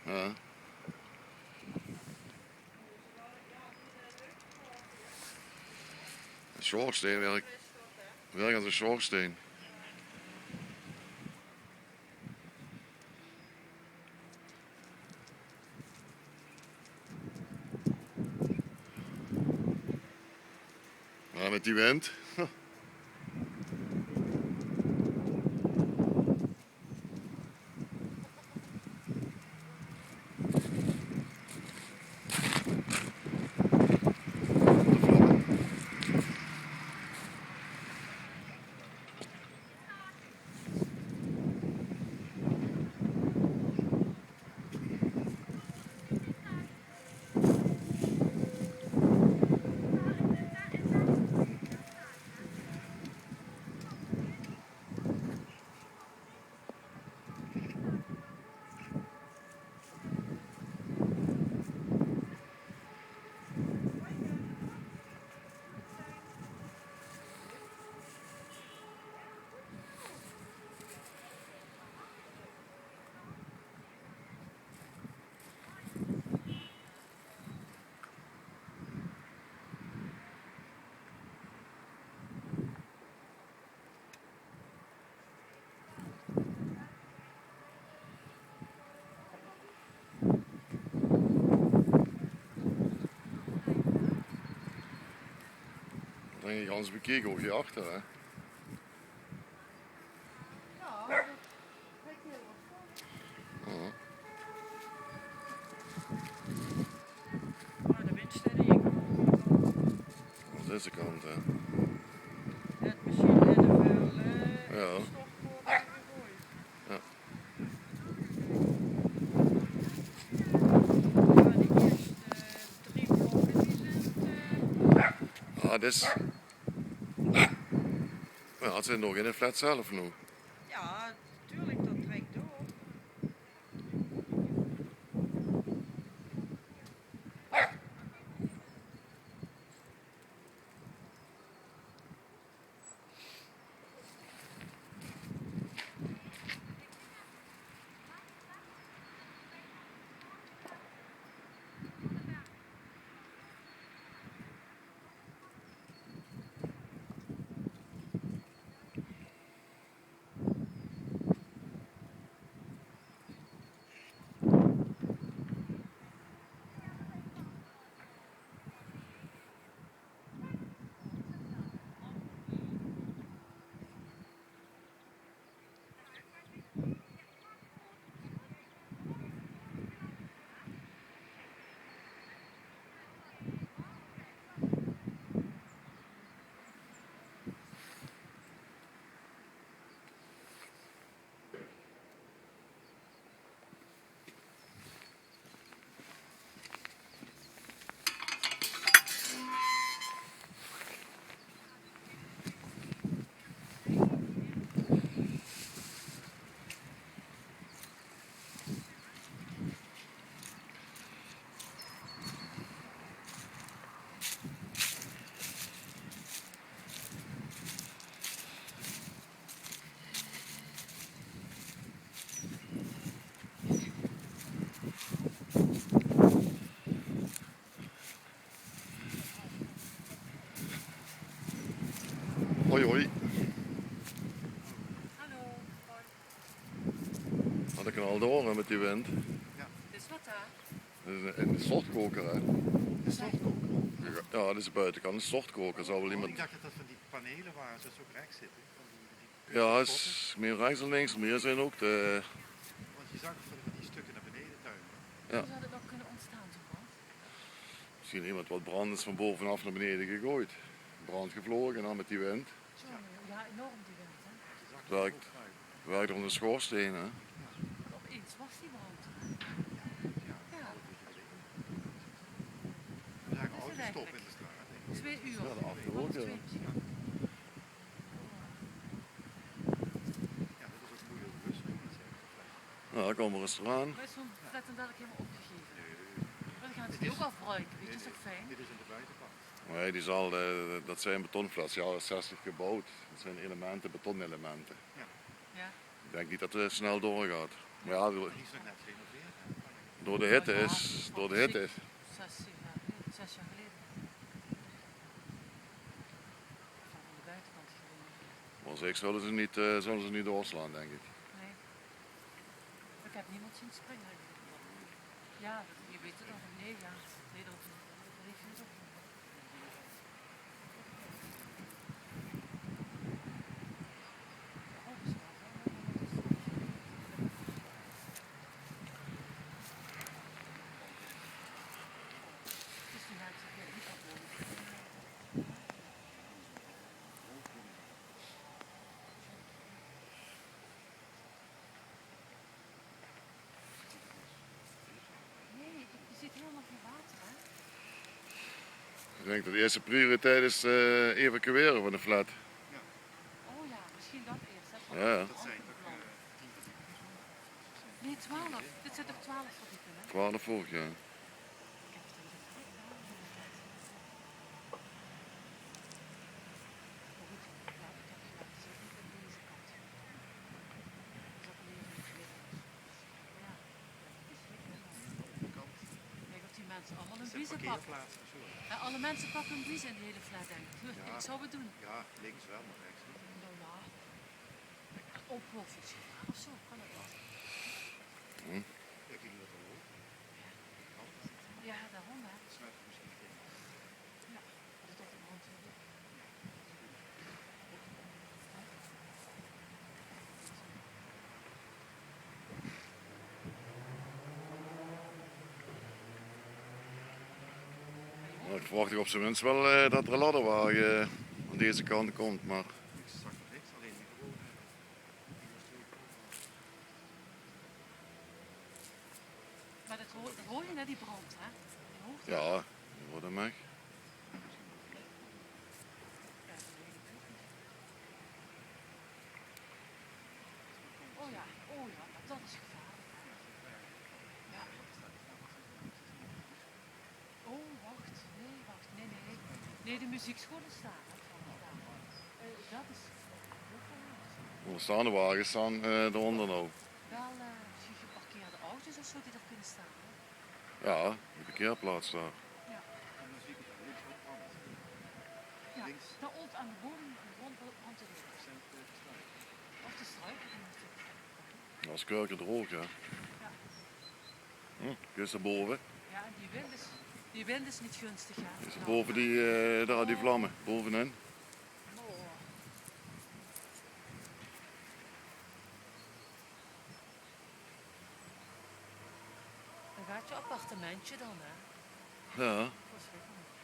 Ja. Een schoorsteen werkt als een schoorsteen. Maar met die wind. Dan denk ik anders bekeken ook hierachter, hè. Ja. Oh, de windsteden hier. Aan deze kant, hè. Het misschien en de veel Ja. stofkoren gegooid. Ja. Ja, die eerste 3 blokken die zijn Ah, dus. Ja, het zit nog in het flat zelf nu. ja, tuurlijk, dat trekt door. Hoi hoi. Hallo. Hoi. Had ik al door hè, met die wind. Dit is wat daar. Dit is een stortkoker, hè. De stortkoker? Ja, dit is de buitenkant. Een stortkoker zou wel iemand. Ik dacht dat dat van die panelen waren, zoals ook rechts zitten. Ja, is meer rechts en links, meer zijn ook de. Want je zag van die stukken naar beneden tuinen. Ja. Hoe zou dat nog kunnen ontstaan, zo wat? Misschien iemand wat brand is van bovenaf naar beneden gegooid. Brand gevlogen en dan met die wind. Zo, ja, enorm die wind, hè. Je zag Het werkt onder de schoorsteen, hè. Opeens was die brand. Ja. We zagen Is het auto's stoppen eigenlijk? in de straat. Denk ik. 2 uur. Ja, de achter ook, ja. Ja, dat is ook moeilijk bewust. Nou, daar komen we restaurant. Maar is zo'n flat en dadelijk helemaal opgegeven. Maar dan gaan ze die ook afbruiken, weet je, dat is toch fijn? Dit is in de buitenkant. Nee, die zal, dat zijn betonflats, jaren 60 gebouwd. Dat zijn elementen, betonelementen. Ja. Ik denk niet dat het snel doorgaat. Maar ja, Die is nog net gerenoveerd. Hè? Door de hitte Ja, is. Door de hitte is. 6 jaar geleden. Van de buitenkant gereden. Maar zeg, zullen ze niet doorslaan, denk ik. Nee. Ik heb niemand zien springen. Ja, je weet het al. Nee, ja. Nee, dat heeft je ook niet. Oh, is wel. Het is die mensen die niet op wonen. Nee, je ziet helemaal geen water, hè? Ik denk dat de eerste prioriteit is evacueren van de flat. Oh ja, misschien dat eerst. Hè? Ja. Dat zijn toch 10 verdiepingen? Nee, 12. Dit zijn toch 12 verdiepingen? 12 vorig jaar. Ik heb het niet gezien. Maar goed, ja, ik heb gelijk. Het zit niet aan deze kant. Het is ook meer in het midden. Ja, het is niet helemaal. Kijk of die mensen allemaal een Dat zijn biezen pakken. parkeerplaatsen. Zo. Ja, alle mensen pakken een biezen in de hele flat, denk ik. Ja. Ik zou het doen. Ja, links wel, maar rechts niet. Nou ja, op profies gegaan of zo, kan het wel. Ja, ging dat al op? Ja, daarom hè. Dat snuit misschien in. Ja, dat is toch een hand. Nou, ik verwacht op zijn minst wel dat er een ladderwagen aan deze kant komt. Maar Ik zag nog niks, alleen die gewone. Maar dat hoor je net die brand, hè? Je hoort het. ja, die wordt hem weg. Ja, dat weet ik ook niet. Oh ja, dat is gevaarlijk. Ja. Oh, wacht. Nee. Nee, de muziekscholen staan. Hè, van daar. Dat is heel gevaarlijk. De staande wagens staan eronder nou. Wel geparkeerde auto's of zo die er kunnen staan. Hè? Ja, de parkeerplaats daar. Ja. En dan zie ik het links ook brand. Ja, Links. daar op aan de boom rond de deur. Zijn het de struik. Of de struiken. Die moet je- Dat is kurken droog, ja. Ja. Is er boven. Ja, en die wind is niet gunstig, hè? Is er Nou, boven daar die vlammen, bovenin. oh. Dan gaat je appartementje dan, hè? Ja, Verschrikkelijk.